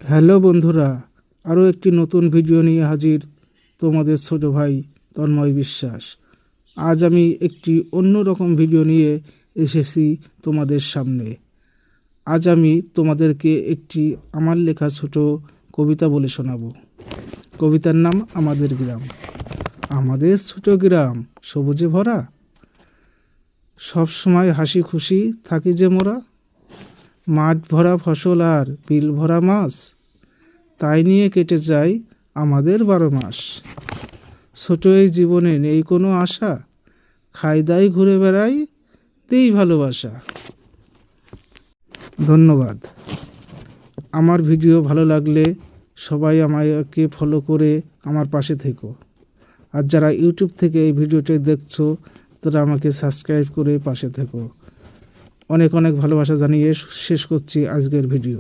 Hello বন্ধুরা, আরও একটি নতুন ভিডিও নিয়ে হাজির তোমাদের ছোট ভাই তন্ময় বিশ্বাস। আজ আমি একটি অন্যরকম ভিডিও নিয়ে এসেছি তোমাদের সামনে। আজ আমি তোমাদেরকে একটি আমার লেখা ছোট কবিতা বলে শোনাবো। কবিতার নাম আমাদের গ্রাম। আমাদের ছোট গ্রাম সবুজে ভরা, সব সময় হাসি খুশি থাকি যে মোরা। মাঠ ভরা ফসল আর বিল ভরা মাছ, তাই নিয়ে কেটে যায় আমাদের 12 মাস। ছোট এই জীবনে নেই কোনো আশা, খাই দাই ঘুরে বেড়াই, দেই ভালোবাসা। ধন্যবাদ। আমার ভিডিও ভালো লাগলে সবাই আমাকে ফলো করে আমার পাশে থেকো। আর যারা ইউটিউব থেকে এই ভিডিওটি দেখছো তারা আমাকে সাবস্ক্রাইব করে পাশে থেকো। অনেক অনেক ভালোবাসা জানিয়ে শেষ করছি আজকের ভিডিও।